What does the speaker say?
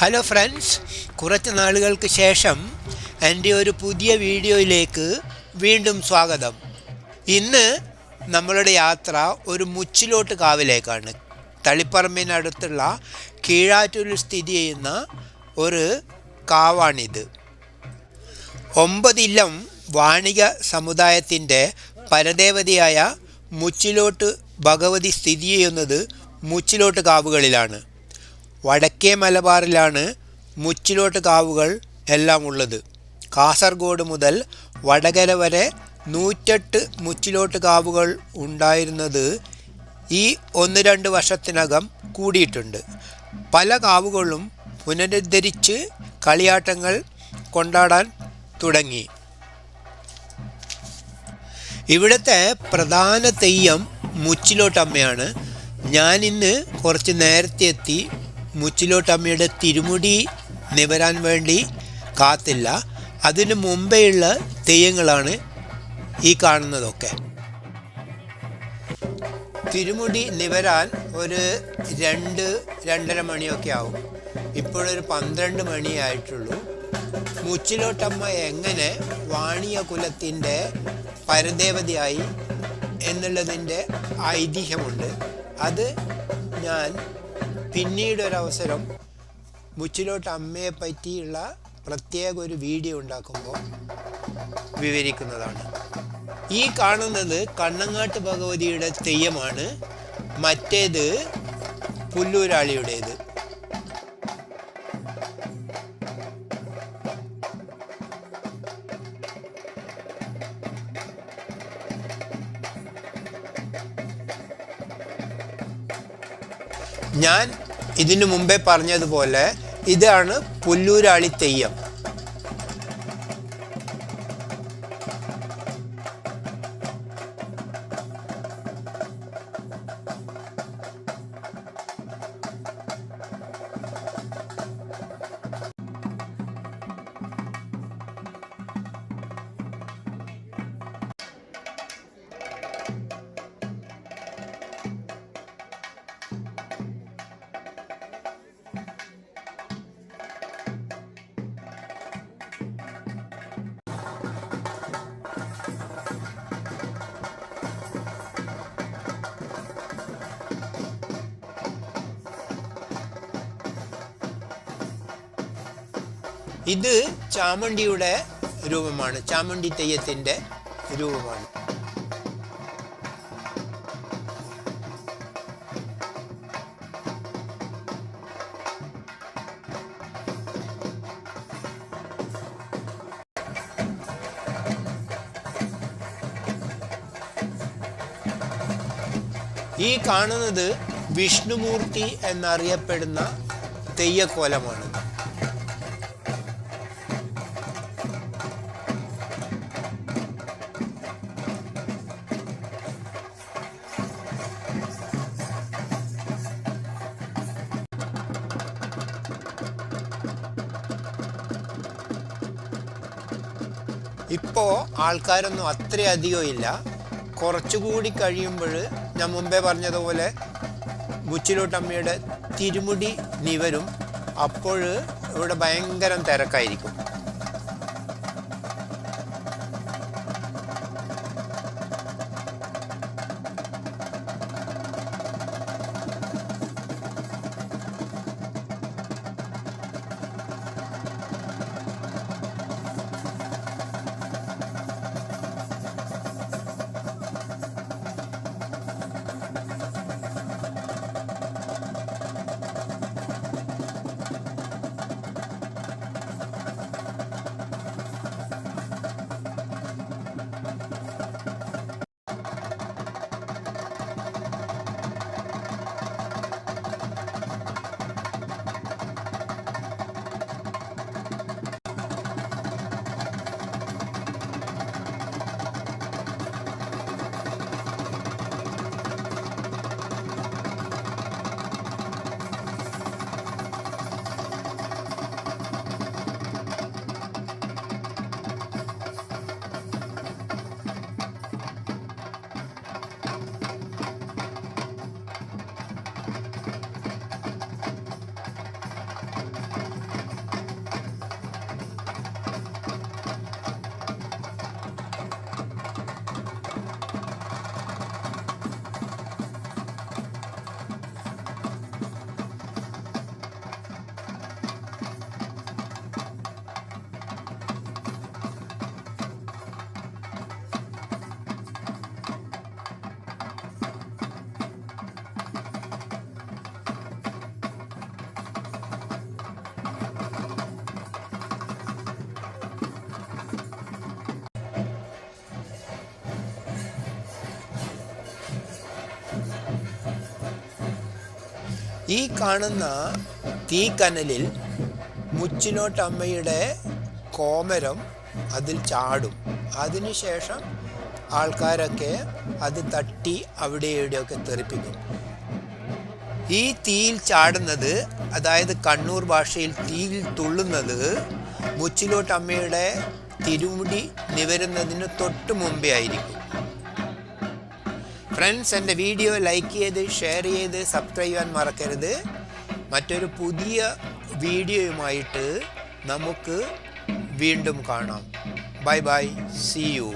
Hello friends, കുറച്ച് നാളുകൾക്ക് ശേഷം എൻ്റെ ഒരു പുതിയ വീഡിയോയിലേക്ക് വീണ്ടും സ്വാഗതം. ഇന്ന് നമ്മളുടെ യാത്ര ഒരു മുച്ചിലോട്ട് കാവിലേക്കാണ്. തളിപ്പറമ്പിനടുത്തുള്ള കീഴാറ്റൂരിൽ സ്ഥിതി ചെയ്യുന്ന ഒരു കാവാണിത്. 9 ഇല്ലം വാണിക സമുദായത്തിൻ്റെ പരദേവതയായ മുച്ചിലോട്ട് ഭഗവതി സ്ഥിതി ചെയ്യുന്നത് മുച്ചിലോട്ട് കാവുകളിലാണ്. വടക്കേ മലബാറിലാണ് മുച്ചിലോട്ട് കാവുകൾ എല്ലാം ഉള്ളത്. കാസർഗോഡ് മുതൽ വടകര വരെ 108 മുച്ചിലോട്ട് കാവുകൾ ഉണ്ടായിരുന്നത് ഈ 1-2 വർഷത്തിനകം കൂടിയിട്ടുണ്ട്. പല കാവുകളും പുനരുദ്ധരിച്ച് കളിയാട്ടങ്ങൾ കൊണ്ടാടാൻ തുടങ്ങി. ഇവിടുത്തെ പ്രധാന തെയ്യം മുച്ചിലോട്ടമ്മയാണ്. ഞാനിന്ന് കുറച്ച് നേരത്തെ എത്തി. മുച്ചിലോട്ടമ്മയുടെ തിരുമുടി നിവരാൻ വേണ്ടി കാത്തില്ല. അതിനു മുമ്പേയുള്ള തെയ്യങ്ങളാണ് ഈ കാണുന്നതൊക്കെ. തിരുമുടി നിവരാൻ ഒരു 2-2:30 മണിയൊക്കെ ആവും. ഇപ്പോഴൊരു 12 മണിയായിട്ടുള്ളൂ. മുച്ചിലോട്ടമ്മ എങ്ങനെ വാണിയ കുലത്തിൻ്റെ പരദേവതയായി എന്നുള്ളതിൻ്റെ ഐതിഹ്യമുണ്ട്. അത് ഞാൻ പിന്നീടൊരവസരം മുച്ചിലോട്ട് അമ്മയെ പറ്റിയുള്ള പ്രത്യേക ഒരു വീഡിയോ ഉണ്ടാക്കുമ്പോൾ വിവരിക്കുന്നതാണ്. ഈ കാണുന്നത് കണ്ണങ്ങാട്ട് ഭഗവതിയുടെ തെയ്യമാണ്. മറ്റേത് പുല്ലൂരാളിയുടേത്. ഞാൻ ഇതിനു മുമ്പേ പറഞ്ഞതുപോലെ ഇതാണ് പുല്ലൂരാളി തെയ്യം. ഇത് ചാമുണ്ടിയുടെ രൂപമാണ്. ചാമുണ്ടി തെയ്യത്തിൻ്റെ രൂപമാണ്. ഈ കാണുന്നത് വിഷ്ണുമൂർത്തി എന്നറിയപ്പെടുന്ന തെയ്യക്കോലമാണ്. ഇപ്പോൾ ആൾക്കാരൊന്നും അത്രയധികം ഇല്ല. കുറച്ചുകൂടി കഴിയുമ്പോൾ ഞാൻ മുമ്പേ പറഞ്ഞതുപോലെ മുച്ചിലോട്ടമ്മയുടെ തിരുമുടി നിവരും. അപ്പോൾ ഇവിടെ ഭയങ്കര തിരക്കായിരിക്കും. ഈ കാണുന്ന തീക്കനലിൽ മുച്ചിലോട്ടമ്മയുടെ കോമരം അതിൽ ചാടും. അതിനുശേഷം ആൾക്കാരൊക്കെ അത് തട്ടി അവിടെ ഇവിടെയൊക്കെ തെറിപ്പിക്കും. ഈ തീയിൽ ചാടുന്നത്, അതായത് കണ്ണൂർ ഭാഷയിൽ തീയിൽ തുള്ളുന്നത്, മുച്ചിലോട്ടമ്മയുടെ തിരുമുടി നിവരുന്നതിന് തൊട്ട് മുമ്പേ ആയിരിക്കും. ഫ്രണ്ട്സ്, എൻ്റെ വീഡിയോ ലൈക്ക് ചെയ്ത് ഷെയർ ചെയ്ത് സബ്സ്ക്രൈബ് ചെയ്യാൻ മറക്കരുത്. മറ്റൊരു പുതിയ വീഡിയോയുമായിട്ട് നമുക്ക് വീണ്ടും കാണാം. Bye bye, see U.